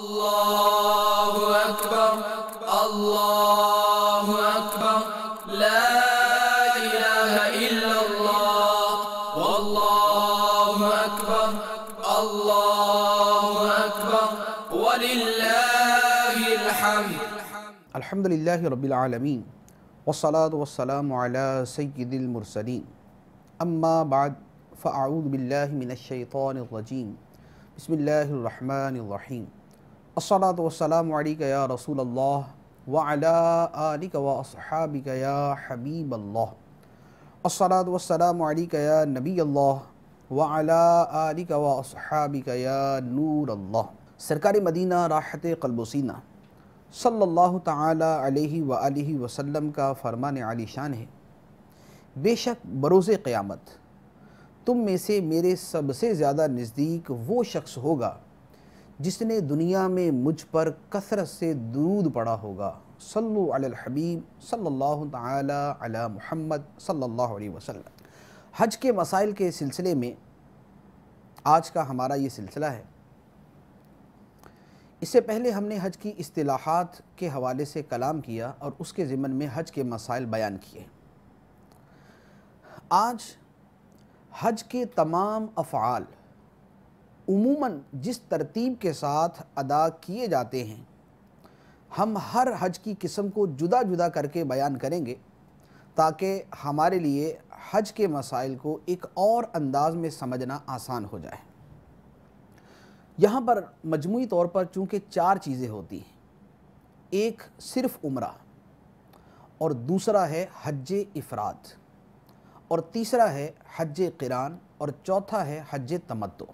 اللہ اکبر اللہ اکبر لا الہ الا اللہ واللہ اکبر اللہ اکبر وللہ الحمد۔ الحمدللہ رب العالمین والصلاة والسلام علی سید المرسلین، اما بعد فاعوذ باللہ من الشیطان الرجیم، بسم اللہ الرحمن الرحیم۔ الصلاة والسلام علیک یا رسول اللہ وعلی آلک واصحابک یا حبیب اللہ۔ الصلاة والسلام علیک یا نبی اللہ وعلی آلک واصحابک یا نور اللہ۔ سرکار مدینہ راحت قلب و سینہ صلی اللہ تعالی علیہ وآلہ وسلم کا فرمان عالی شان ہے، بے شک بروز قیامت تم میں سے میرے سب سے زیادہ نزدیک وہ شخص ہوگا جس نے دنیا میں مجھ پر کثرت سے درود پڑھا ہوگا۔ صلو علی الحبیب صلی اللہ تعالی علی محمد صلی اللہ علیہ وسلم۔ حج کے مسائل کے سلسلے میں آج کا ہمارا یہ سلسلہ ہے۔ اس سے پہلے ہم نے حج کی اصطلاحات کے حوالے سے کلام کیا اور اس کے ضمن میں حج کے مسائل بیان کیے۔ آج حج کے تمام افعال عموماً جس ترتیب کے ساتھ ادا کیے جاتے ہیں، ہم ہر حج کی قسم کو جدا جدا کر کے بیان کریں گے تاکہ ہمارے لیے حج کے مسائل کو ایک اور انداز میں سمجھنا آسان ہو جائے۔ یہاں پر مجموعی طور پر چونکہ چار چیزیں ہوتی ہیں، ایک صرف عمرہ، اور دوسرا ہے حج افراد، اور تیسرا ہے حج قران، اور چوتھا ہے حج تمتع۔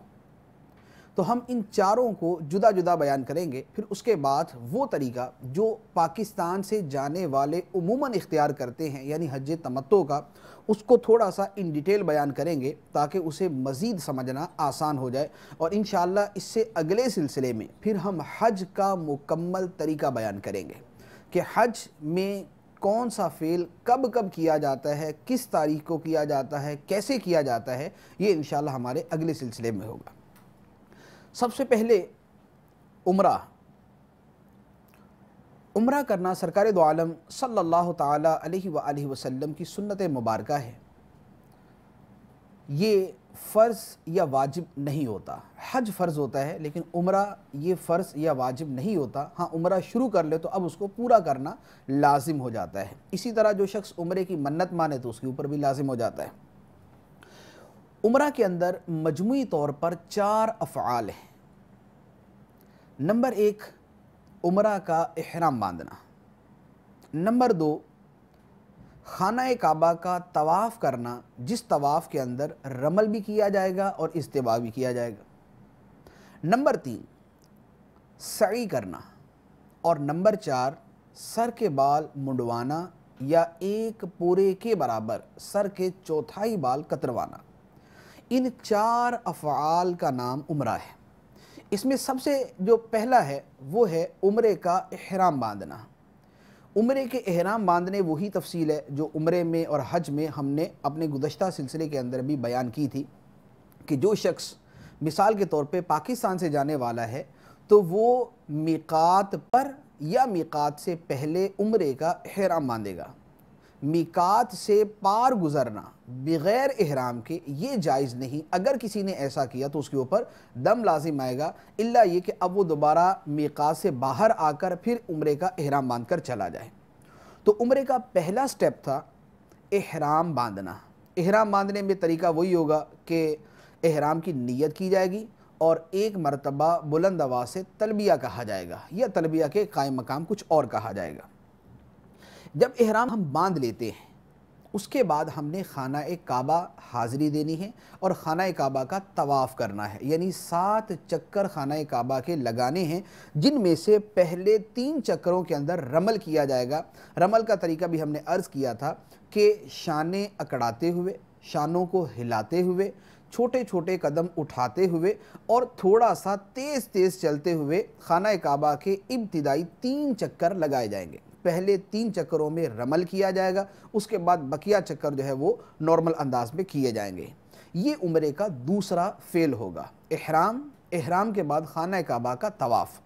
تو ہم ان چاروں کو جدا جدا بیان کریں گے، پھر اس کے بعد وہ طریقہ جو پاکستان سے جانے والے عموماً اختیار کرتے ہیں یعنی حج تمتع کا، اس کو تھوڑا سا ان ڈیٹیل بیان کریں گے تاکہ اسے مزید سمجھنا آسان ہو جائے، اور انشاءاللہ اس سے اگلے سلسلے میں پھر ہم حج کا مکمل طریقہ بیان کریں گے کہ حج میں کون سا فعل کب کب کیا جاتا ہے، کس تاریخ کو کیا جاتا ہے، کیسے کیا جاتا ہے، یہ انشاءاللہ ہمارے اگلے سلسلے میں ہوگا۔ سب سے پہلے عمرہ کرنا سرکار دو عالم صلی اللہ تعالی علیہ وآلہ وسلم کی سنت مبارکہ ہے۔ یہ فرض یا واجب نہیں ہوتا، حج فرض ہوتا ہے لیکن عمرہ یہ فرض یا واجب نہیں ہوتا۔ ہاں، عمرہ شروع کر لے تو اب اس کو پورا کرنا لازم ہو جاتا ہے۔ اسی طرح جو شخص عمرے کی منت مانے تو اس کے اوپر بھی لازم ہو جاتا ہے۔ عمرہ کے اندر مجموعی طور پر چار افعال ہیں۔ نمبر ایک، عمرہ کا احرام باندھنا۔ نمبر دو، خانہ کعبہ کا طواف کرنا، جس طواف کے اندر رمل بھی کیا جائے گا اور استوا بھی کیا جائے گا۔ نمبر تین، سعی کرنا، اور نمبر چار، سر کے بال منڈوانا یا ایک پورے کے برابر سر کے چوتھائی بال کتروانا۔ ان چار افعال کا نام عمرہ ہے۔ اس میں سب سے جو پہلا ہے وہ ہے عمرے کا احرام باندھنا۔ عمرے کے احرام باندھنے وہی تفصیل ہے جو عمرے میں اور حج میں ہم نے اپنے گزشتہ سلسلے کے اندر بھی بیان کی تھی کہ جو شخص مثال کے طور پہ پاکستان سے جانے والا ہے تو وہ میقات پر یا میقات سے پہلے عمرے کا احرام باندھے گا۔ میقات سے پار گزرنا بغیر احرام کے یہ جائز نہیں۔ اگر کسی نے ایسا کیا تو اس کے اوپر دم لازم آئے گا، الا یہ کہ اب وہ دوبارہ میقات سے باہر آ کر پھر عمرے کا احرام باندھ کر چلا جائے۔ تو عمرے کا پہلا سٹیپ تھا احرام باندھنا۔ احرام باندھنے میں طریقہ وہی ہوگا کہ احرام کی نیت کی جائے گی اور ایک مرتبہ بلند آواز سے تلبیہ کہا جائے گا، یا تلبیہ کے قائم مقام کچھ اور کہا جائے گا۔ جب احرام ہم باندھ لیتے ہیں اس کے بعد ہم نے خانہ کعبہ حاضری دینی ہے اور خانہ کعبہ کا طواف کرنا ہے، یعنی 7 چکر خانہ کعبہ کے لگانے ہیں، جن میں سے پہلے 3 چکروں کے اندر رمل کیا جائے گا۔ رمل کا طریقہ بھی ہم نے عرض کیا تھا کہ شانیں اکڑاتے ہوئے، شانوں کو ہلاتے ہوئے، چھوٹے چھوٹے قدم اٹھاتے ہوئے اور تھوڑا سا تیز تیز چلتے ہوئے خانہ کعبہ کے ابتدائی 3 چکر لگائے جائیں گے۔ پہلے 3 چکروں میں رمل کیا جائے گا، اس کے بعد بقیہ چکر جو ہے وہ نارمل انداز میں کیے جائیں گے۔ یہ عمرے کا دوسرا فعل ہوگا، احرام کے بعد خانہ کعبہ کا طواف۔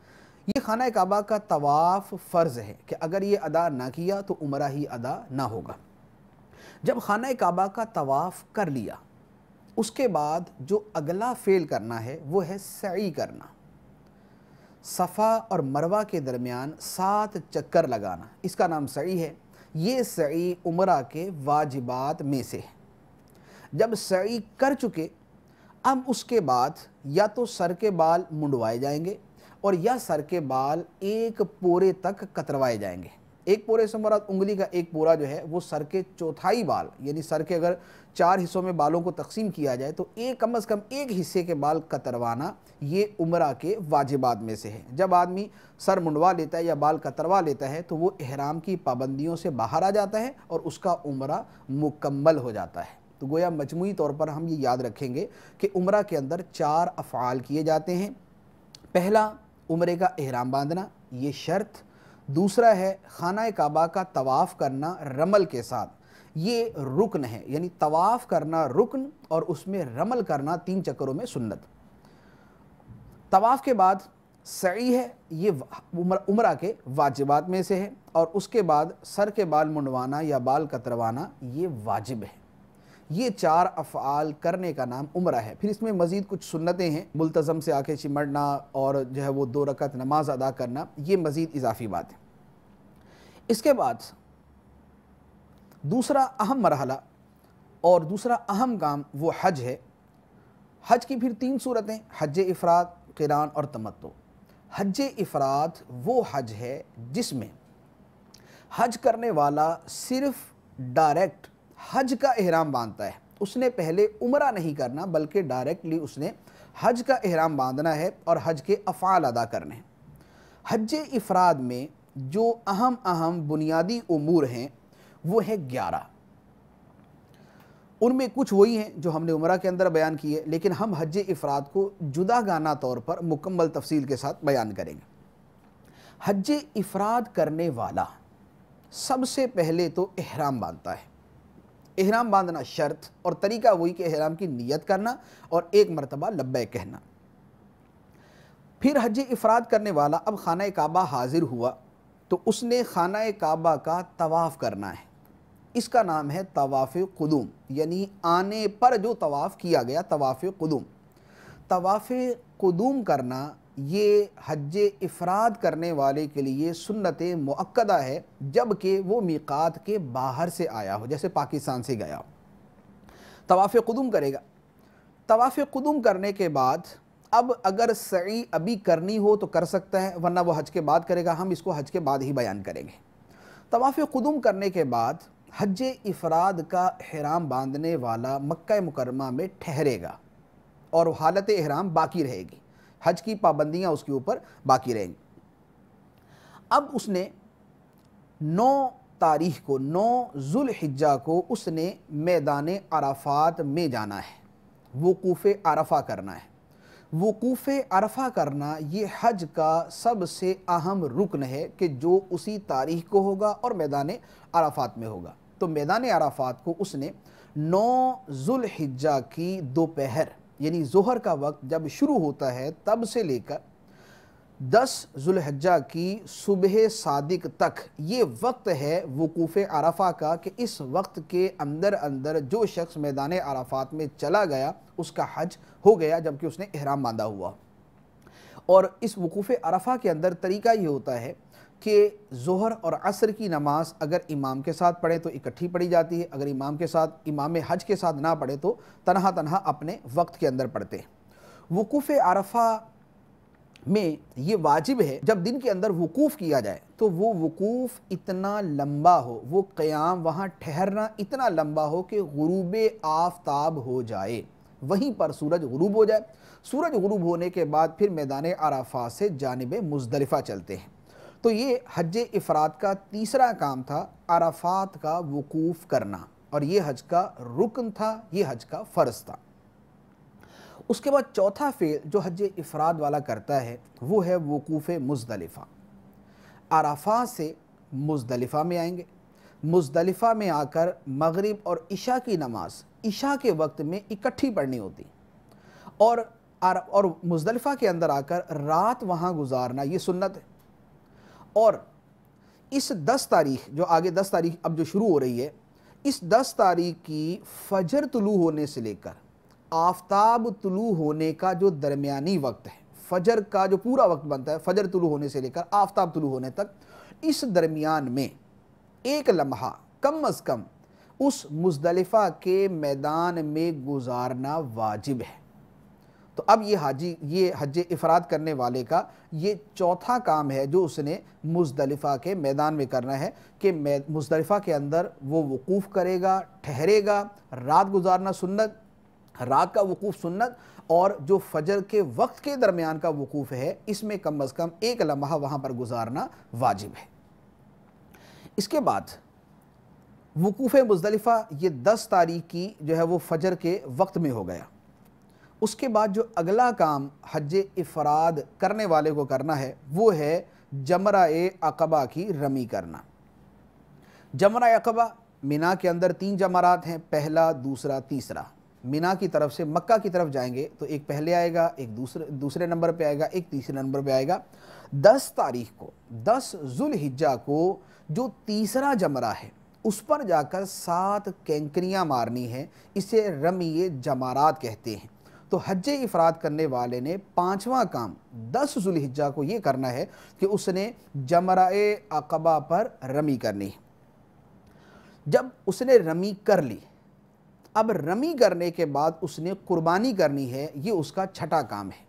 یہ خانہ کعبہ کا طواف فرض ہے کہ اگر یہ ادا نہ کیا تو عمرہ ہی ادا نہ ہوگا۔ جب خانہ کعبہ کا طواف کر لیا، اس کے بعد جو اگلا فعل کرنا ہے وہ ہے سعی کرنا، صفا اور مروہ کے درمیان 7 چکر لگانا، اس کا نام سعی ہے۔ یہ سعی عمرہ کے واجبات میں سے ہے۔ جب سعی کر چکے، اب اس کے بعد یا تو سر کے بال منڈوائے جائیں گے اور یا سر کے بال ایک پورے تک کتروائے جائیں گے۔ ایک پورے سے مراد انگلی کا ایک پورا جو ہے وہ سر کے چوتھائی بال، یعنی سر کے اگر 4 حصوں میں بالوں کو تقسیم کیا جائے تو کم از کم ایک حصے کے بال کتروانا یہ عمرہ کے واجبات میں سے ہے۔ جب آدمی سر منڈوا لیتا ہے یا بال کتروا لیتا ہے تو وہ احرام کی پابندیوں سے باہر آ جاتا ہے اور اس کا عمرہ مکمل ہو جاتا ہے۔ تو گویا مجموعی طور پر ہم یہ یاد رکھیں گے کہ عمرہ کے اندر 4 افعال کیے جاتے ہیں۔ پہلا، عمرے کا احرام باندھنا، یہ شرط۔ دوسرا ہے خانہ کعبہ کا طواف کرنا رمل کے ساتھ، یہ رکن ہے، یعنی طواف کرنا رکن اور اس میں رمل کرنا 3 چکروں میں سنت۔ طواف کے بعد سعی ہے، یہ عمرہ کے واجبات میں سے ہے، اور اس کے بعد سر کے بال منڈوانا یا بال کتروانا یہ واجب ہے۔ یہ 4 افعال کرنے کا نام عمرہ ہے۔ پھر اس میں مزید کچھ سنتیں ہیں، ملتزم سے آنکھیں چمڑنا اور جو ہے وہ 2 رکعت نماز ادا کرنا، یہ مزید اضافی بات ہے۔ اس کے بعد دوسرا اہم مرحلہ اور دوسرا اہم کام وہ حج ہے۔ حج کی پھر 3 صورتیں، حج افراد، قران اور تمتع۔ حج افراد وہ حج ہے جس میں حج کرنے والا صرف ڈائریکٹ حج کا احرام باندھتا ہے، اس نے پہلے عمرہ نہیں کرنا بلکہ ڈائریکٹلی اس نے حج کا احرام باندھنا ہے اور حج کے افعال ادا کرنے ہیں۔ حج افراد میں جو اہم بنیادی امور ہیں وہ ہے 11۔ ان میں کچھ وہی ہیں جو ہم نے عمرہ کے اندر بیان کیے، لیکن ہم حج افراد کو جدا گانہ طور پر مکمل تفصیل کے ساتھ بیان کریں گے۔ حج افراد کرنے والا سب سے پہلے تو احرام باندھتا ہے۔ احرام باندھنا شرط اور طریقہ وہی کہ احرام کی نیت کرنا اور 1 مرتبہ لبیک کہنا۔ پھر حج افراد کرنے والا اب خانہ کعبہ حاضر ہوا تو اس نے خانہ کعبہ کا طواف کرنا ہے، اس کا نام ہے طواف قدوم، یعنی آنے پر جو طواف کیا گیا طواف قدوم۔ طواف قدوم کرنا یہ حج افراد کرنے والے کے لیے سنت مؤکدہ ہے جبکہ وہ میقات کے باہر سے آیا ہو، جیسے پاکستان سے گیا ہو۔ طواف قدوم کرے گا۔ طواف قدوم کرنے کے بعد اب اگر سعی ابھی کرنی ہو تو کر سکتا ہے، ورنہ وہ حج کے بعد کرے گا، ہم اس کو حج کے بعد ہی بیان کریں گے۔ طواف قدوم کرنے کے بعد حج افراد کا احرام باندھنے والا مکہ مکرمہ میں ٹھہرے گا اور حالت احرام باقی رہے گی، حج کی پابندیاں اس کے اوپر باقی رہیں گی۔ اب اس نے 9 تاریخ کو، 9 ذوالحجہ کو اس نے میدان عرفات میں جانا ہے، وقوف عرفہ کرنا ہے۔ وقوف عرفہ کرنا یہ حج کا سب سے اہم رکن ہے کہ جو اسی تاریخ کو ہوگا اور میدان عرفات میں ہوگا۔ تو میدان عرفات کو اس نے 9 ذوالحجہ کی دوپہر، یعنی ظہر کا وقت جب شروع ہوتا ہے تب سے لے کر 10 ذوالحجہ کی صبح صادق تک یہ وقت ہے وقوف عرفہ کا، کہ اس وقت کے اندر جو شخص میدان عرفات میں چلا گیا اس کا حج ہو گیا جبکہ اس نے احرام باندھا ہوا۔ اور اس وقوف عرفہ کے اندر طریقہ یہ ہوتا ہے کہ ظہر اور عصر کی نماز اگر امام کے ساتھ پڑھے تو اکٹھی پڑھی جاتی ہے، اگر امام حج کے ساتھ نہ پڑھے تو تنہا اپنے وقت کے اندر پڑھتے ہیں۔ وقوف عرفہ میں یہ واجب ہے جب دن کے اندر وقوف کیا جائے تو وہ وقوف اتنا لمبا ہو، وہ قیام وہاں ٹھہرنا اتنا لمبا ہو کہ غروب آفتاب ہو جائے، وہیں پر سورج غروب ہو جائے۔ سورج غروب ہونے کے بعد پھر میدان عرفہ سے جانب مزدلفہ چلتے ہیں۔ تو یہ حج افراد کا تیسرا کام تھا، عرفات کا وقوف کرنا، اور یہ حج کا رکن تھا، یہ حج کا فرض تھا۔ اس کے بعد چوتھا فعل جو حج افراد والا کرتا ہے وہ ہے وقوف مزدلفہ۔ عرفات سے مزدلفہ میں آئیں گے، مزدلفہ میں آ کر مغرب اور عشاء کی نماز عشاء کے وقت میں اکٹھی پڑھنی ہوتی، اور اور مزدلفہ کے اندر آ کر رات وہاں گزارنا یہ سنت ہے۔ اور اس 10 تاریخ جو آگے 10 تاریخ اب جو شروع ہو رہی ہے، اس 10 تاریخ کی فجر طلوع ہونے سے لے کر آفتاب طلوع ہونے کا جو درمیانی وقت ہے، فجر کا جو پورا وقت بنتا ہے فجر طلوع ہونے سے لے کر آفتاب طلوع ہونے تک، اس درمیان میں ایک لمحہ کم از کم اس مزدلفہ کے میدان میں گزارنا واجب ہے۔ تو اب یہ حج افراد کرنے والے کا یہ چوتھا کام ہے جو اس نے مزدلفہ کے میدان میں کرنا ہے، کہ مزدلفہ کے اندر وہ وقوف کرے گا، ٹھہرے گا، رات گزارنا سنت، رات کا وقوف سنت، اور جو فجر کے وقت کے درمیان کا وقوف ہے اس میں کم از کم ایک لمحہ وہاں پر گزارنا واجب ہے۔ اس کے بعد وقوف مزدلفہ یہ 10 تاریخ کی جو ہے وہ فجر کے وقت میں ہو گیا۔ اس کے بعد جو اگلا کام حج افراد کرنے والے کو کرنا ہے وہ ہے جمرہ عقبہ کی رمی کرنا۔ جمرہ عقبہ مینا کے اندر 3 جمرات ہیں، پہلا، دوسرا، تیسرا۔ مینا کی طرف سے مکہ کی طرف جائیں گے تو ایک پہلے آئے گا، ایک دوسرے نمبر پہ آئے گا، ایک تیسرے نمبر پہ آئے گا۔ 10 تاریخ کو 10 ذو الحجہ کو جو تیسرا جمرہ ہے اس پر جا کر 7 کینکریاں مارنی ہیں، اسے رمی جمارات کہتے ہیں۔ تو حج افراد کرنے والے نے 5واں کام 10 ذو الحجہ کو یہ کرنا ہے کہ اس نے جمرہ عقبہ پر رمی کرنی ہے۔ جب اس نے رمی کر لی، اب رمی کرنے کے بعد اس نے قربانی کرنی ہے، یہ اس کا چھٹا کام ہے۔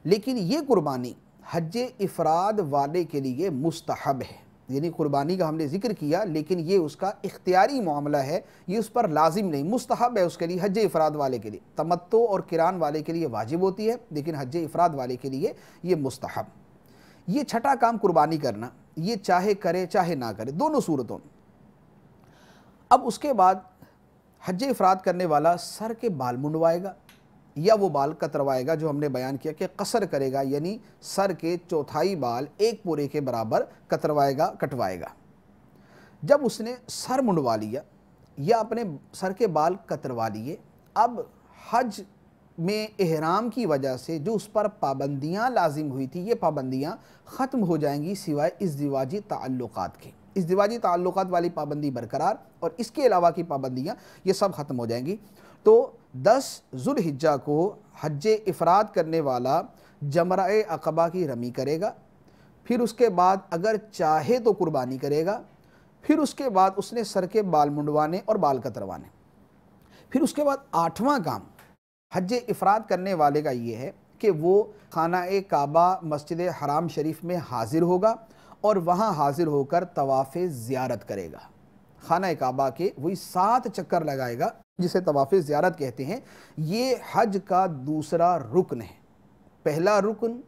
لیکن یہ قربانی حج افراد والے کے لیے مستحب ہے، یعنی قربانی کا ہم نے ذکر کیا لیکن یہ اس کا اختیاری معاملہ ہے، یہ اس پر لازم نہیں، مستحب ہے اس کے لیے، حج افراد والے کے لیے۔ تمتع اور قران والے کے لیے واجب ہوتی ہے لیکن حج افراد والے کے لیے یہ مستحب۔ یہ چھٹا کام قربانی کرنا، یہ چاہے کرے چاہے نہ کرے، دونوں صورتوں میں۔ اب اس کے بعد حج افراد کرنے والا سر کے بال منڈوائے گا یا وہ بال کتروائے گا، جو ہم نے بیان کیا کہ قصر کرے گا، یعنی سر کے چوتھائی بال ایک پورے کے برابر کتروائے گا، کٹوائے گا۔ جب اس نے سر منڈوا لیا یا اپنے سر کے بال کتروا لیے، اب حج میں احرام کی وجہ سے جو اس پر پابندیاں لازم ہوئی تھی یہ پابندیاں ختم ہو جائیں گی، سوائے ازدواجی تعلقات کے۔ ازدواجی تعلقات والی پابندی برقرار، اور اس کے علاوہ کی پابندیاں یہ سب ختم ہو جائیں گی۔ تو 10 ذو الحجہ کو حج افراد کرنے والا جمرہ عقبہ کی رمی کرے گا، پھر اس کے بعد اگر چاہے تو قربانی کرے گا، پھر اس کے بعد اس نے سر کے بال منڈوانے اور بال کتروانے، پھر اس کے بعد 8واں کام حج افراد کرنے والے کا یہ ہے کہ وہ خانہ کعبہ مسجد حرام شریف میں حاضر ہوگا اور وہاں حاضر ہو کر طواف زیارت کرے گا۔ خانہ کعبہ کے وہی 7 چکر لگائے گا جسے طواف زیارت کہتے ہیں۔ یہ حج کا دوسرا رکن ہے۔ پہلا رکن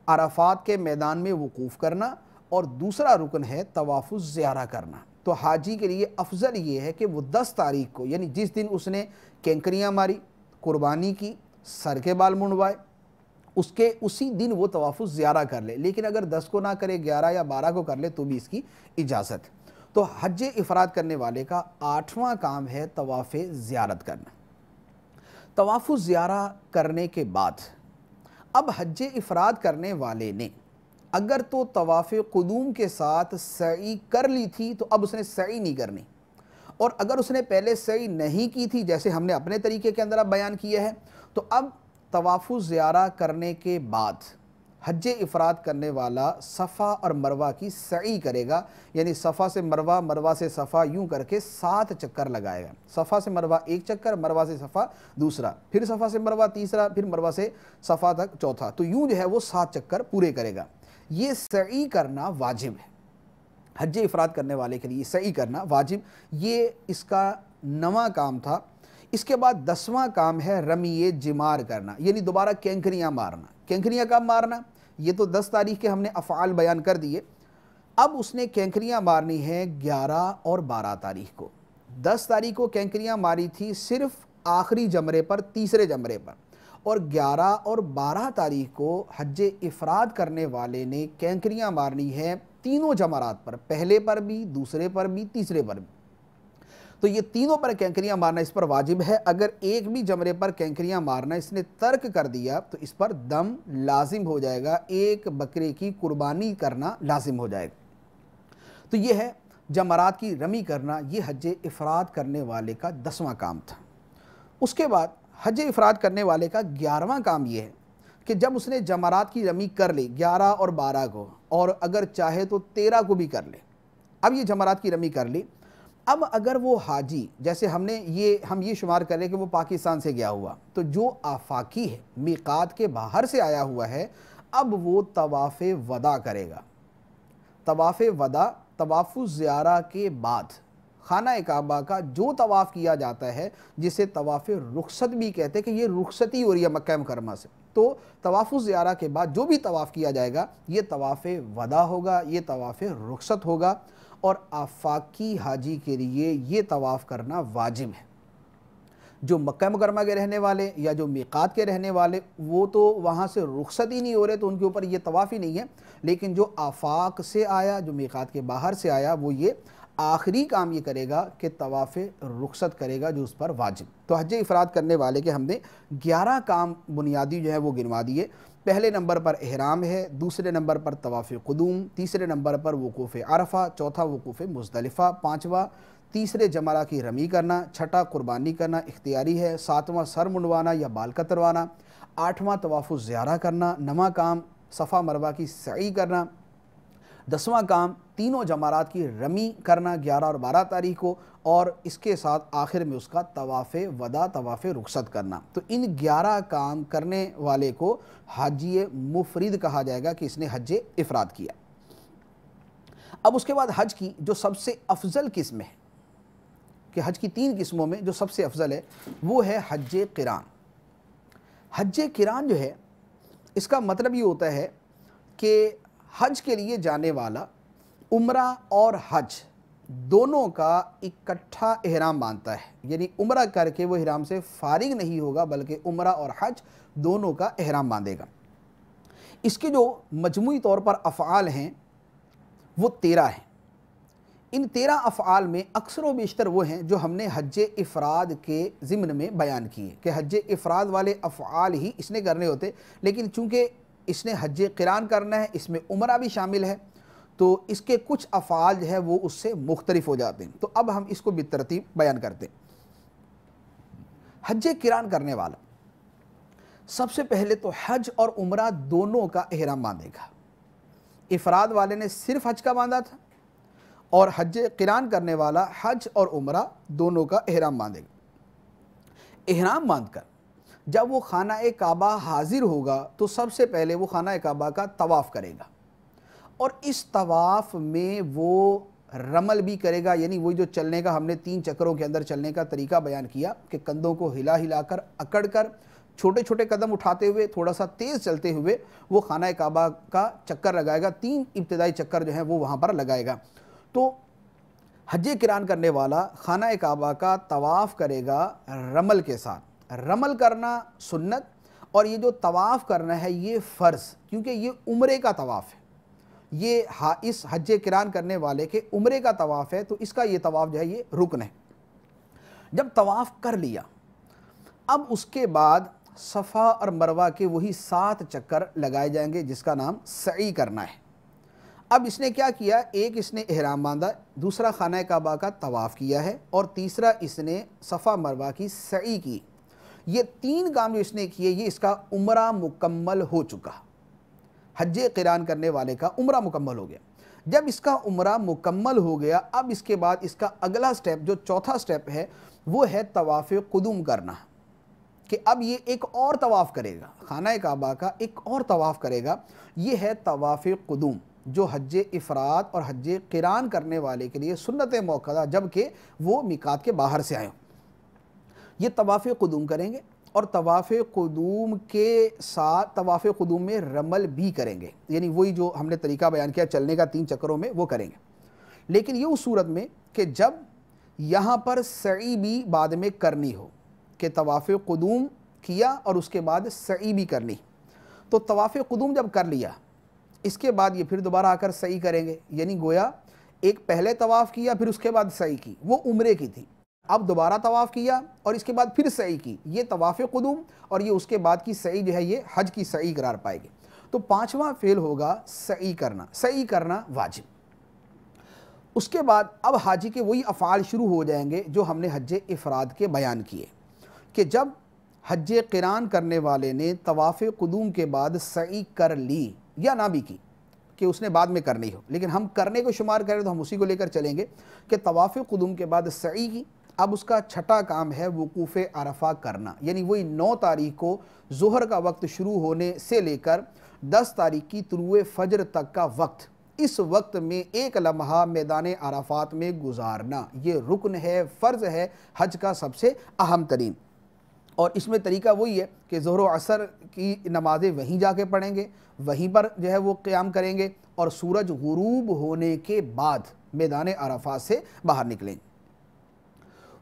عرفات کے میدان میں وقوف کرنا اور دوسرا رکن ہے طواف الزیارہ کرنا۔ تو حاجی کے لیے افضل یہ ہے کہ وہ 10 تاریخ کو، یعنی جس دن اس نے کینکریاں ماری، قربانی کی، سر کے بال منڈوائے، اسی دن وہ طواف الزیارہ کر لے۔ لیکن اگر 10 کو نہ کرے، 11 یا 12 کو کر لے تو بھی اس کی اجازت ہے۔ تو حج افراد کرنے والے کا 8واں کام ہے طواف زیارت کرنا۔ طواف الزیارہ کرنے کے بعد اب حج افراد کرنے والے نے اگر تو طواف قدوم کے ساتھ سعی کر لی تھی تو اب اس نے سعی نہیں کرنی، اور اگر اس نے پہلے سعی نہیں کی تھی جیسے ہم نے اپنے طریقے کے اندر اب بیان کیا ہے، تو اب طواف الزیارہ کرنے کے بعد حج افراد کرنے والا صفا اور مروہ کی سعی کرے گا، یعنی صفا سے مروہ، مروہ سے صفا، یوں کر کے 7 چکر لگائے گا۔ صفا سے مروہ 1 چکر، مروہ سے صفا دوسرا، پھر صفا سے مروہ تیسرا، پھر مروہ سے صفا تک چوتھا، تو یوں جو ہے وہ 7 چکر پورے کرے گا۔ یہ سعی کرنا واجب ہے، حج افراد کرنے والے کے لیے سعی کرنا واجب، یہ اس کا 9واں کام تھا۔ اس کے بعد 10واں کام ہے رمی جمار کرنا، یعنی دوبارہ کینکریاں مارنا۔ کینکریاں کب مارنا؟ یہ تو 10 تاریخ کے ہم نے افعال بیان کر دیے۔ اب اس نے کینکریاں مارنی ہیں 11 اور 12 تاریخ کو۔ 10 تاریخ کو کینکریاں ماری تھی صرف آخری جمرے پر، تیسرے جمرے پر، اور 11 اور 12 تاریخ کو حج افراد کرنے والے نے کینکریاں مارنی ہے تینوں جمرات پر، پہلے پر بھی، دوسرے پر بھی، تیسرے پر بھی۔ تو یہ تینوں پر کینکریاں مارنا اس پر واجب ہے. اگر ایک بھی جمرے پر کینکریاں مارنا اس نے ترک کر دیا تو اس پر دم لازم ہو جائے گا, ایک بکرے کی قربانی کرنا لازم ہو جائے گا. تو یہ ہے جمرات کی رمی کرنا. یہ حج افراد کرنے والے کا 10واں کام تھا. اس کے بعد حج افراد کرنے والے کا 11واں کام یہ ہے کہ جب اس نے جمرات کی رمی کر لی 11 اور 12 کو, اور اگر چاہے تو 13 کو بھی کر لے, اب یہ جمرات کی رمی کر لی. اب اگر وہ حاجی, جیسے ہم یہ شمار کریں کہ وہ پاکستان سے گیا ہوا, تو جو آفاقی ہے میقات کے باہر سے آیا ہوا ہے, اب وہ طواف وداع کرے گا. طواف وداع طواف الزیارہ کے بعد خانہ کعبہ کا جو طواف کیا جاتا ہے, جسے طواف رخصت بھی کہتے ہیں کہ یہ رخصتی ہو رہی ہے مکہ مکرمہ سے, تو طواف الزیارہ کے بعد جو بھی طواف کیا جائے گا یہ طواف وداع ہوگا, یہ طواف رخصت ہوگا. اور آفاقی حاجی کے لیے یہ طواف کرنا واجب ہے. جو مکہ مکرمہ کے رہنے والے یا جو میقات کے رہنے والے, وہ تو وہاں سے رخصت ہی نہیں ہو رہے, تو ان کے اوپر یہ طواف ہی نہیں ہے. لیکن جو آفاق سے آیا, جو میقات کے باہر سے آیا, وہ یہ آخری کام یہ کرے گا کہ طواف رخصت کرے گا, جو اس پر واجب. تو حج افراد کرنے والے کے ہم نے 11 کام بنیادی جو ہے وہ گنوا دیے. پہلے نمبر پر احرام ہے, دوسرے نمبر پر طواف قدوم, تیسرے نمبر پر وقوف عرفہ, چوتھا وقوف مزدلفہ, پانچواں تیسرے جمرہ کی رمی کرنا, چھٹا قربانی کرنا اختیاری ہے, ساتواں سر منڈوانا یا بال کتروانا, آٹھواں طواف الزیارہ کرنا, نواں کام صفا مروہ کی سعی کرنا, 10واں کام تینوں جمرات کی رمی کرنا 11 اور 12 تاریخ کو, اور اس کے ساتھ آخر میں اس کا طواف وداع طواف رخصت کرنا. تو ان 11 کام کرنے والے کو حاجی مفرد کہا جائے گا کہ اس نے حج افراد کیا. اب اس کے بعد حج کی جو سب سے افضل قسم ہے, کہ حج کی 3 قسموں میں جو سب سے افضل ہے وہ ہے حج قران. حج قران جو ہے اس کا مطلب یہ ہوتا ہے کہ حج کے لیے جانے والا عمرہ اور حج دونوں کا اکٹھا احرام باندھتا ہے. یعنی عمرہ کر کے وہ احرام سے فارغ نہیں ہوگا, بلکہ عمرہ اور حج دونوں کا احرام باندھے گا. اس کے جو مجموعی طور پر افعال ہیں وہ 13 ہیں. ان 13 افعال میں اکثر و بیشتر وہ ہیں جو ہم نے حج افراد کے ضمن میں بیان کیے, کہ حج افراد والے افعال ہی اس نے کرنے ہوتے. لیکن چونکہ اس نے حج قران کرنا ہے, اس میں عمرہ بھی شامل ہے, تو اس کے کچھ افعال جو ہے وہ اس سے مختلف ہو جاتے ہیں. تو اب ہم اس کو بالترتیب بیان کرتے ہیں. حج قران کرنے والا سب سے پہلے تو حج اور عمرہ دونوں کا احرام باندھے گا. افراد والے نے صرف حج کا باندھا تھا, اور حج قران کرنے والا حج اور عمرہ دونوں کا احرام باندھے گا. احرام باندھ کر جب وہ خانہ کعبہ حاضر ہوگا تو سب سے پہلے وہ خانہ کعبہ کا طواف کرے گا, اور اس طواف میں وہ رمل بھی کرے گا. یعنی وہی جو چلنے کا ہم نے 3 چکروں کے اندر چلنے کا طریقہ بیان کیا, کہ کندھوں کو ہلا ہلا کر اکڑ کر چھوٹے چھوٹے قدم اٹھاتے ہوئے تھوڑا سا تیز چلتے ہوئے وہ خانہ کعبہ کا چکر لگائے گا. 3 ابتدائی چکر جو ہیں وہ وہاں پر لگائے گا. تو حج قران کرنے والا خانہ کعبہ کا طواف کرے گا رمل کے ساتھ. رمل کرنا سنت, اور یہ جو طواف کرنا ہے یہ فرض, کیونکہ یہ عمرے کا طواف ہے. یہ اس حج قران کرنے والے کے عمرے کا طواف ہے, تو اس کا یہ طواف جو ہے یہ رکن ہے. جب طواف کر لیا, اب اس کے بعد صفا اور مروہ کے وہی 7 چکر لگائے جائیں گے, جس کا نام سعی کرنا ہے. اب اس نے کیا کیا, ایک اس نے احرام باندھا, دوسرا خانہ کعبہ کا طواف کیا ہے, اور تیسرا اس نے صفا مروہ کی سعی کی. یہ 3 کام جو اس نے کیے, یہ اس کا عمرہ مکمل ہو چکا. حج قران کرنے والے کا عمرہ مکمل ہو گیا. جب اس کا عمرہ مکمل ہو گیا, اب اس کے بعد اس کا اگلا سٹیپ جو چوتھا سٹیپ ہے وہ ہے طواف قدوم کرنا, کہ اب یہ ایک اور طواف کرے گا, خانہ کعبہ کا ایک اور طواف کرے گا. یہ ہے طواف قدوم, جو حج افراد اور حج قران کرنے والے کے لیے سنت موقعہ, جبکہ وہ میقات کے باہر سے آئے ہوں. یہ طواف قدوم کریں گے, اور طواف قدوم کے ساتھ طواف قدوم میں رمل بھی کریں گے. یعنی وہی جو ہم نے طریقہ بیان کیا چلنے کا 3 چکروں میں, وہ کریں گے. لیکن یہ اس صورت میں کہ جب یہاں پر سعی بھی بعد میں کرنی ہو, کہ طواف قدوم کیا اور اس کے بعد سعی بھی کرنی. تو طواف قدوم جب کر لیا, اس کے بعد یہ پھر دوبارہ آ کر سعی کریں گے. یعنی گویا ایک پہلے طواف کیا پھر اس کے بعد سعی کی, وہ عمرے کی تھی. اب دوبارہ طواف کیا اور اس کے بعد پھر سعی کی، یہ طواف قدوم، اور یہ اس کے بعد کی سعی جو ہے یہ حج کی سعی قرار پائے گی۔ تو پانچواں فعل ہوگا سعی کرنا، سعی کرنا واجب۔ اس کے بعد اب حاجی کے وہی افعال شروع ہو جائیں گے جو ہم نے حج افراد کے بیان کیے، کہ جب حج قران کرنے والے نے طواف قدوم کے بعد سعی کر لی یا نہ بھی کی، کہ اس نے بعد میں کرنی ہو، لیکن ہم کرنے کو شمار کریں تو ہم اسی کو لے کر چلیں گے کہ طواف قدوم کے بعد سعی کی، اب اس کا چھٹا کام ہے وقوف عرفہ کرنا، یعنی وہی 9 تاریخ کو ظہر کا وقت شروع ہونے سے لے کر 10 تاریخ کی طلوع فجر تک کا وقت، اس وقت میں ایک لمحہ میدان عرفات میں گزارنا، یہ رکن ہے، فرض ہے، حج کا سب سے اہم ترین۔ اور اس میں طریقہ وہی ہے کہ ظہر و عصر کی نمازیں وہیں جا کے پڑھیں گے، وہیں پر جو ہے وہ قیام کریں گے، اور سورج غروب ہونے کے بعد میدان عرفات سے باہر نکلیں گے۔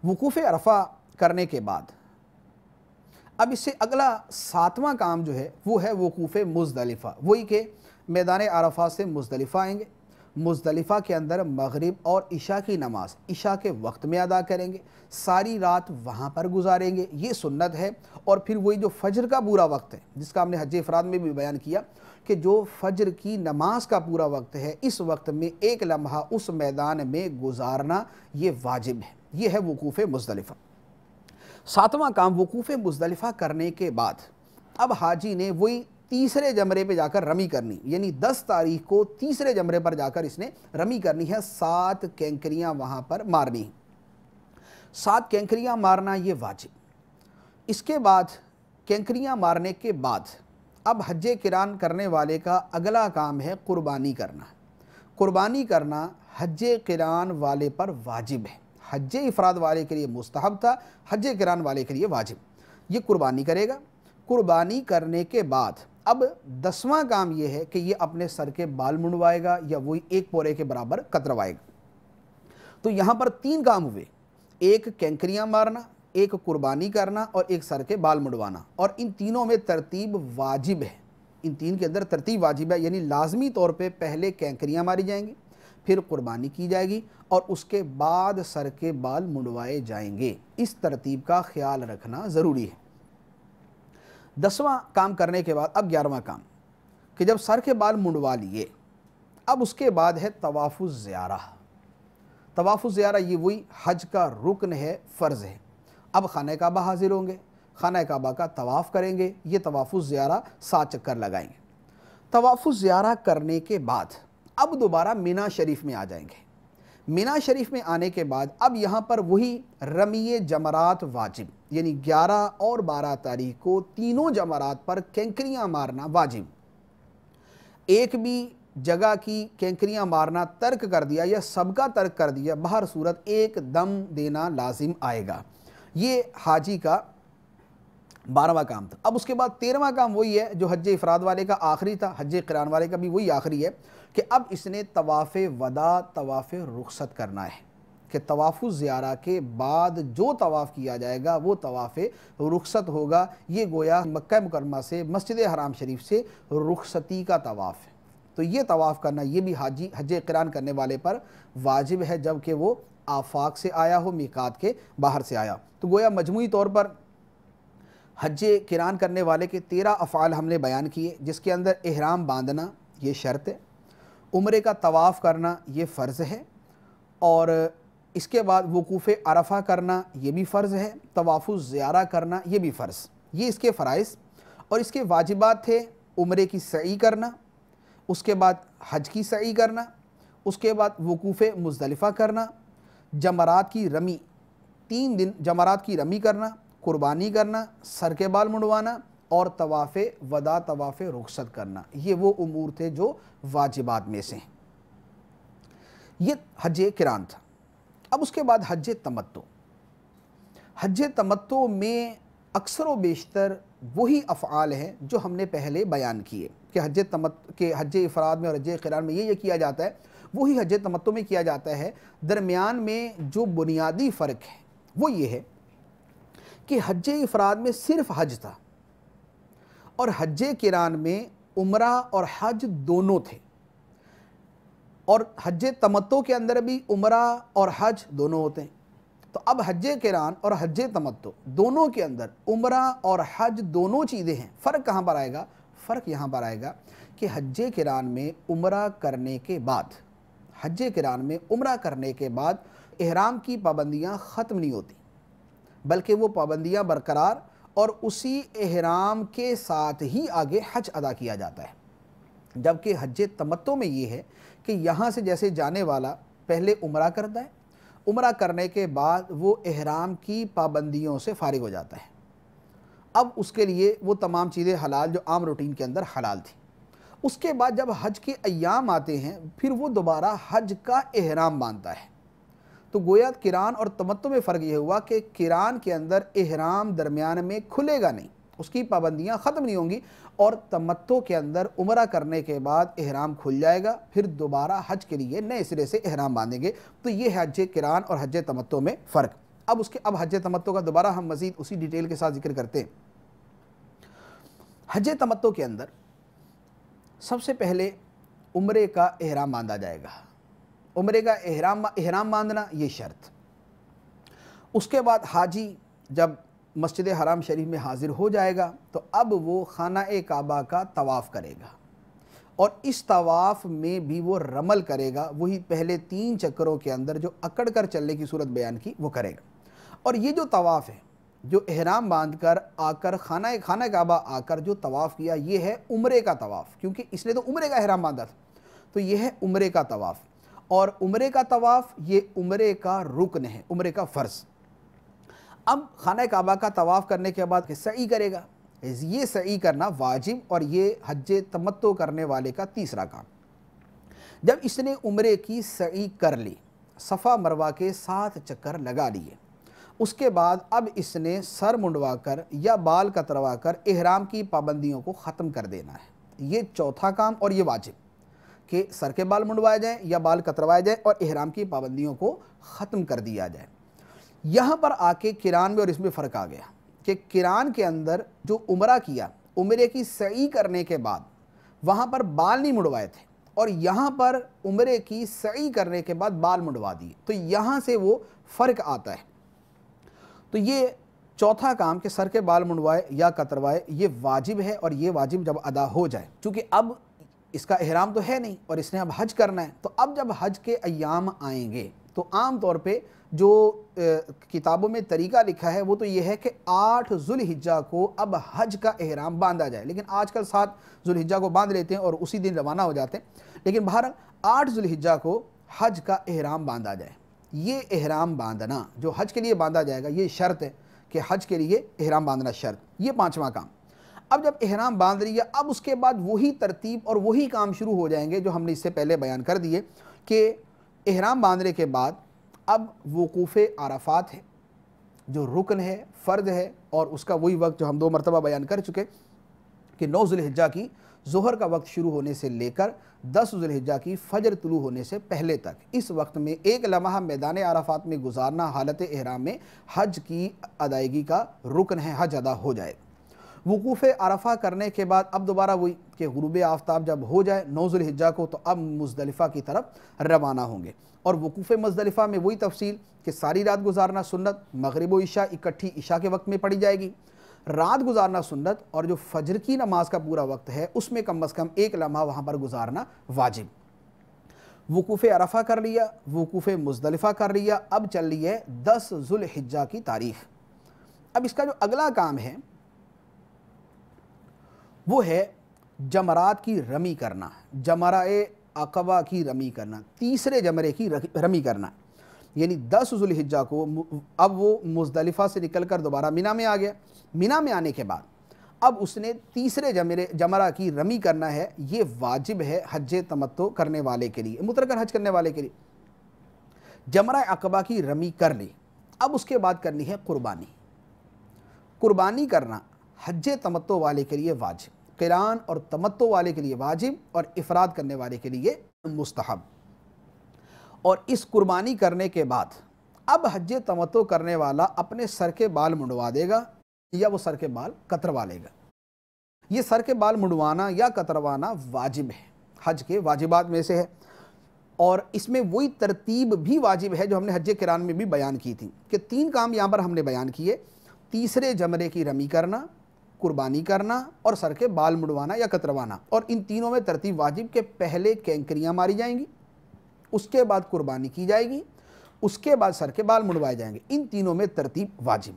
وقوف عرفہ کرنے کے بعد اب اس سے اگلا 7واں کام جو ہے وہ ہے وقوف مزدلفہ، وہی کہ میدان عرفات سے مزدلفہ آئیں گے، مزدلفہ کے اندر مغرب اور عشاء کی نماز عشاء کے وقت میں ادا کریں گے، ساری رات وہاں پر گزاریں گے، یہ سنت ہے۔ اور پھر وہی جو فجر کا پورا وقت ہے جس کا ہم نے حج افراد میں بھی بیان کیا کہ جو فجر کی نماز کا پورا وقت ہے، اس وقت میں ایک لمحہ اس میدان میں گزارنا یہ واجب ہے، یہ ہے وقوف مزدلفہ۔ 7واں کام وقوف مزدلفہ کرنے کے بعد اب حاجی نے وہی تیسرے جمرے پہ جا کر رمی کرنی، یعنی 10 تاریخ کو تیسرے جمرے پر جا کر اس نے رمی کرنی ہے، 7 کینکریاں وہاں پر مارنی ہیں، 7 کینکریاں مارنا یہ واجب۔ اس کے بعد کینکریاں مارنے کے بعد اب حج قران کرنے والے کا اگلا کام ہے قربانی کرنا۔ قربانی کرنا حج قران والے پر واجب ہے، حج افراد والے کے لیے مستحب تھا، حج قران والے کے لیے واجب، یہ قربانی کرے گا۔ قربانی کرنے کے بعد اب 10واں کام یہ ہے کہ یہ اپنے سر کے بال منڈوائے گا یا وہی 1 پورے کے برابر کتروائے گا۔ تو یہاں پر 3 کام ہوئے، ایک کینکریاں مارنا، ایک قربانی کرنا اور ایک سر کے بال منڈوانا، اور ان تینوں میں ترتیب واجب ہے، ان 3 کے اندر ترتیب واجب ہے، یعنی لازمی طور پہ پہلے کینکریاں ماری جائیں گی، پھر قربانی کی جائے گی اور اس کے بعد سر کے بال منڈوائے جائیں گے، اس ترتیب کا خیال رکھنا ضروری ہے۔ 10واں کام کرنے کے بعد اب 11واں کام کہ جب سر کے بال منڈوا لیے اب اس کے بعد ہے طواف الزیارہ۔ طواف الزیارہ یہ وہی حج کا رکن ہے، فرض ہے۔ اب خانہ کعبہ حاضر ہوں گے، خانہ کعبہ کا طواف کریں گے، یہ طواف الزیارہ 7 چکر لگائیں گے۔ طواف الزیارہ کرنے کے بعد اب دوبارہ مینا شریف میں آ جائیں گے۔ مینا شریف میں آنے کے بعد اب یہاں پر وہی رمی جمرات واجب، یعنی 11 اور 12 تاریخ کو تینوں جمرات پر کینکریاں مارنا واجب۔ ایک بھی جگہ کی کینکریاں مارنا ترک کر دیا یا سب کا ترک کر دیا، بہر صورت ایک دم دینا لازم آئے گا، یہ حاجی کا 12واں کام تھا۔ اب اس کے بعد 13واں کام وہی ہے جو حج افراد والے کا آخری تھا، حج قران والے کا بھی وہی آخری ہے، کہ اب اس نے طواف وداع، طواف رخصت کرنا ہے، کہ طواف الزیارہ کے بعد جو طواف کیا جائے گا وہ طواف رخصت ہوگا، یہ گویا مکہ مکرمہ سے مسجد حرام شریف سے رخصتی کا طواف ہے۔ تو یہ طواف کرنا یہ بھی حاجی حج قران کرنے والے پر واجب ہے، جب کہ وہ آفاق سے آیا ہو، میقات کے باہر سے آیا۔ تو گویا مجموعی طور پر حج قران کرنے والے کے 13 افعال ہم نے بیان کیے، جس کے اندر احرام باندھنا یہ شرط ہے، عمرے کا طواف کرنا یہ فرض ہے، اور اس کے بعد وقوف عرفہ کرنا یہ بھی فرض ہے، طواف الزیارہ کرنا یہ بھی فرض، یہ اس کے فرائض۔ اور اس کے واجبات تھے عمرے کی سعی کرنا، اس کے بعد حج کی سعی کرنا، اس کے بعد وقوف مزدلفہ کرنا، جمرات کی رمی 3 دن جمرات کی رمی کرنا، قربانی کرنا، سر کے بال منڈوانا اور طواف وداع، طواف رخصت کرنا، یہ وہ امور تھے جو واجبات میں سے ہیں۔ یہ حج قران تھا۔ اب اس کے بعد حج تمتع۔ حج تمتع میں اکثر و بیشتر وہی افعال ہیں جو ہم نے پہلے بیان کیے، کہ حج افراد میں اور حج قران میں یہ کیا جاتا ہے، وہی حج تمتع میں کیا جاتا ہے۔ درمیان میں جو بنیادی فرق ہے وہ یہ ہے کہ حج افراد میں صرف حج تھا اور حج قران میں عمرہ اور حج دونوں تھے، اور حج تمتع کے اندر بھی عمرہ اور حج دونوں ہوتے ہیں۔ تو اب حج قران اور حج تمتع دونوں کے اندر عمرہ اور حج دونوں چیزیں ہیں. فرق کہاں پر آئے گا؟ فرق یہاں پر آئے گا کہ حج قران میں عمرہ کرنے کے بعد احرام کی پابندیاں ختم نہیں ہوتی، بلکہ وہ پابندیاں برقرار اور اسی احرام کے ساتھ ہی آگے حج ادا کیا جاتا ہے. جبکہ حج تمتع میں یہ ہے کہ یہاں سے جیسے جانے والا پہلے عمرہ کرتا ہے، عمرہ کرنے کے بعد وہ احرام کی پابندیوں سے فارغ ہو جاتا ہے. اب اس کے لیے وہ تمام چیزیں حلال جو عام روٹین کے اندر حلال تھی. اس کے بعد جب حج کے ایام آتے ہیں پھر وہ دوبارہ حج کا احرام باندھتا ہے. تو گویا قران اور تمتع میں فرق یہ ہوا کہ قران کے اندر احرام درمیان میں کھلے گا نہیں، اس کی پابندیاں ختم نہیں ہوں گی، اور تمتع کے اندر عمرہ کرنے کے بعد احرام کھل جائے گا، پھر دوبارہ حج کے لیے نئے سرے سے احرام باندھیں گے. تو یہ ہے حج قران اور حج تمتع میں فرق. اب حج تمتع کا دوبارہ ہم مزید اسی ڈیٹیل کے ساتھ ذکر کرتے ہیں. حج تمتع کے اندر سب سے پہلے عمرے کا احرام باندھا جائے گا. عمرے کا احرام باندھنا یہ شرط. اس کے بعد حاجی جب مسجد حرام شریف میں حاضر ہو جائے گا تو اب وہ خانہ کعبہ کا طواف کرے گا، اور اس طواف میں بھی وہ رمل کرے گا، وہی پہلے 3 چکروں کے اندر جو اکڑ کر چلنے کی صورت بیان کی وہ کرے گا. اور یہ جو طواف ہے، جو احرام باندھ کر آ کر خانہ کعبہ آ کر جو طواف کیا، یہ ہے عمرے کا طواف، کیونکہ اس نے تو عمرے کا احرام باندھا تھا. تو یہ ہے عمرے کا طواف، اور عمرے کا طواف یہ عمرے کا رکن ہے، عمرے کا فرض. اب خانہ کعبہ کا طواف کرنے کے بعد سعی کرے گا. یہ سعی کرنا واجب اور یہ حج تمتع کرنے والے کا تیسرا کام. جب اس نے عمرے کی سعی کر لی، صفا مروہ کے 7 چکر لگا لیے، اس کے بعد اب اس نے سر منڈوا کر یا بال کتروا کر احرام کی پابندیوں کو ختم کر دینا ہے. یہ چوتھا کام اور یہ واجب کہ سر کے بال منڈوائے جائیں یا بال کتروائے جائیں اور احرام کی پابندیوں کو ختم کر دیا جائے. یہاں پر آ کے قران میں اور اس میں فرق آ گیا کہ قران کے اندر جو عمرہ کیا، عمرے کی سعی کرنے کے بعد وہاں پر بال نہیں منڈوائے تھے، اور یہاں پر عمرے کی سعی کرنے کے بعد بال منڈوا دیے. تو یہاں سے وہ فرق آتا ہے. تو یہ چوتھا کام کہ سر کے بال منڈوائے یا کتروائے یہ واجب ہے، اور یہ واجب جب ادا ہو جائے، چونکہ اب اس کا احرام تو ہے نہیں اور اس نے اب حج کرنا ہے، تو اب جب حج کے ایام آئیں گے تو عام طور پہ جو کتابوں میں طریقہ لکھا ہے وہ تو یہ ہے کہ 8 ذوالحجہ کو اب حج کا احرام باندھا جائے. لیکن آج کل 7 ذوالحجہ کو باندھ لیتے ہیں اور اسی دن روانہ ہو جاتے ہیں. لیکن بہرحال 8 ذوالحجہ کو حج کا احرام باندھا جائے. یہ احرام باندھنا جو حج کے لیے باندھا جائے گا یہ شرط ہے کہ حج کے لیے احرام باندھنا شرط. یہ 5واں کام. اب جب احرام باندھ لیا، اب اس کے بعد وہی ترتیب اور وہی کام شروع ہو جائیں گے جو ہم نے اس سے پہلے بیان کر دیے کہ احرام باندھنے کے بعد اب وقوف عرفات ہے جو رکن ہے، فرض ہے، اور اس کا وہی وقت جو ہم 2 مرتبہ بیان کر چکے کہ 9 ذوالحجہ کی ظہر کا وقت شروع ہونے سے لے کر 10 ذوالحجہ کی فجر طلوع ہونے سے پہلے تک اس وقت میں 1 لمحہ میدان عرفات میں گزارنا حالت احرام میں حج کی ادائیگی کا رکن ہے، حج ادا ہو جائے. وقوف عرفہ کرنے کے بعد اب دوبارہ وہی کہ غروب آفتاب جب ہو جائے 9 ذوالحجہ کو تو اب مزدلفہ کی طرف روانہ ہوں گے. اور وقوف مزدلفہ میں وہی تفصیل کہ ساری رات گزارنا سنت، مغرب و عشاء اکٹھی عشاء کے وقت میں پڑھی جائے گی، رات گزارنا سنت، اور جو فجر کی نماز کا پورا وقت ہے اس میں کم از کم 1 لمحہ وہاں پر گزارنا واجب. وقوف عرفہ کر لیا، وقوف مزدلفہ کر لیا، اب چل رہی ہے 10 ذوالحجہ کی تاریخ. اب اس کا جو اگلا کام ہے وہ ہے جمرات کی رمی کرنا، جمرہ عقبہ کی رمی کرنا، تیسرے جمرے کی رمی کرنا. یعنی 10 ذوالحجہ کو اب وہ مزدلفہ سے نکل کر دوبارہ مینا میں آ گیا. مینا میں آنے کے بعد اب اس نے تیسرے جمرہ کی رمی کرنا ہے. یہ واجب ہے حج تمتع کرنے والے کے لیے، مطلقاً حج کرنے والے کے لیے. جمرہ عقبہ کی رمی کر لی، اب اس کے بعد کرنی ہے قربانی. قربانی کرنا حج تمتع والے کے لیے واجب، قران اور تمتع والے کے لیے واجب، اور افراد کرنے والے کے لیے مستحب. اور اس قربانی کرنے کے بعد اب حج تمتع کرنے والا اپنے سر کے بال منڈوا دے گا یا وہ سر کے بال کتروا لے گا. یہ سر کے بال منڈوانا یا کتروانا واجب ہے، حج کے واجبات میں سے ہے. اور اس میں وہی ترتیب بھی واجب ہے جو ہم نے حج قران میں بھی بیان کی تھی کہ 3 کام یہاں پر ہم نے بیان کیے، تیسرے جمرے کی رمی کرنا، قربانی کرنا اور سر کے بال مڑوانا یا کتروانا، اور ان تینوں میں ترتیب واجب کہ پہلے کینکریاں ماری جائیں گی، اس کے بعد قربانی کی جائے گی، اس کے بعد سر کے بال مڑوائے جائیں گے، ان تینوں میں ترتیب واجب۔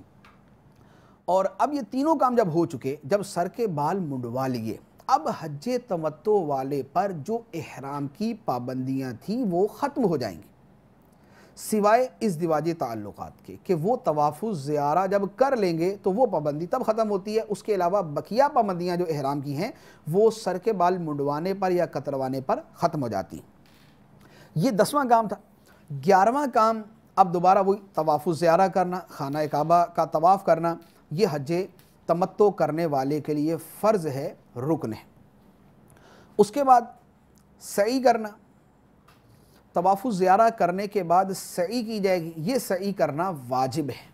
اور اب یہ تینوں کام جب ہو چکے، جب سر کے بال منڈوا لیے، اب حج تمتع والے پر جو احرام کی پابندیاں تھیں وہ ختم ہو جائیں گی، سوائے ازدواجی تعلقات کے کہ وہ طواف الزیارہ جب کر لیں گے تو وہ پابندی تب ختم ہوتی ہے۔ اس کے علاوہ بقیہ پابندیاں جو احرام کی ہیں وہ سر کے بال منڈوانے پر یا کتروانے پر ختم ہو جاتی ہیں۔ یہ 10واں کام تھا۔ 11واں کام اب دوبارہ وہی طواف الزیارہ کرنا، خانہ کعبہ کا طواف کرنا، یہ حج تمتع کرنے والے کے لیے فرض ہے، رکن ہے۔ اس کے بعد سعی کرنا، طواف الزیارہ کرنے کے بعد سعی کی جائے گی، یہ سعی کرنا واجب ہے۔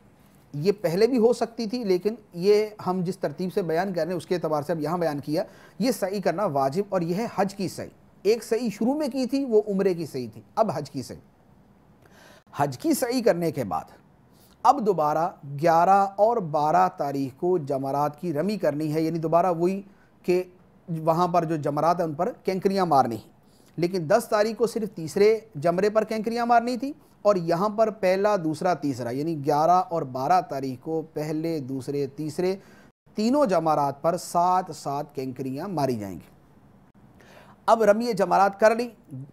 یہ پہلے بھی ہو سکتی تھی لیکن یہ ہم جس ترتیب سے بیان کر رہے ہیں اس کے اعتبار سے اب یہاں بیان کیا، یہ سعی کرنا واجب، اور یہ ہے حج کی سعی۔ ایک سعی شروع میں کی تھی وہ عمرے کی سعی تھی، اب حج کی سعی۔ حج کی سعی کرنے کے بعد اب دوبارہ 11 اور 12 تاریخ کو جمرات کی رمی کرنی ہے، یعنی دوبارہ وہی کہ وہاں پر جو جمرات ہیں ان پر کینکریاں مارنی ہیں، لیکن 10 تاریخ کو صرف تیسرے جمرے پر کینکریاں مارنی تھی، اور یہاں پر پہلا، دوسرا، تیسرا، یعنی 11 اور 12 تاریخ کو پہلے، دوسرے، تیسرے تینوں جمرات پر 7 کینکریاں ماری جائیں گی۔ اب رمی جمرات کر لی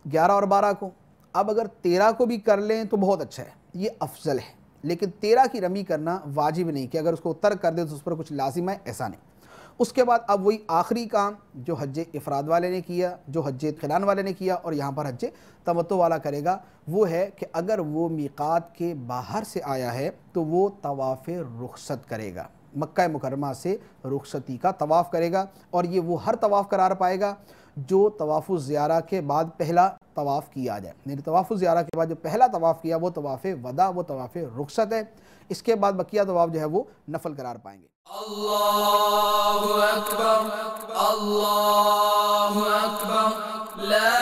11 اور 12 کو، اب اگر 13 کو بھی کر لیں تو بہت اچھا ہے، یہ افضل ہے، لیکن 13 کی رمی کرنا واجب نہیں کہ اگر اس کو ترک کر دے تو اس پر کچھ لازم ہے، ایسا نہیں۔ اس کے بعد اب وہی آخری کام جو حج افراد والے نے کیا، جو حج قران والے نے کیا اور یہاں پر حج تمتع والا کرے گا، وہ ہے کہ اگر وہ میقات کے باہر سے آیا ہے تو وہ طواف رخصت کرے گا، مکہ مکرمہ سے رخصتی کا طواف کرے گا، اور یہ وہ ہر طواف قرار پائے گا جو طواف الزیارہ کے بعد پہلا طواف کیا جائے، یعنی طواف الزیارہ کے بعد جو پہلا طواف کیا وہ طواف وداع، وہ طواف رخصت ہے۔ اس کے بعد بقیہ طواف جو ہے وہ نفل قرار پائیں گے۔ اللہ اکبر، اللہ اکبر، لا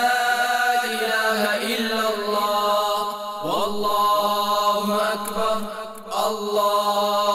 الہ الا اللہ، واللہ اکبر، اللہ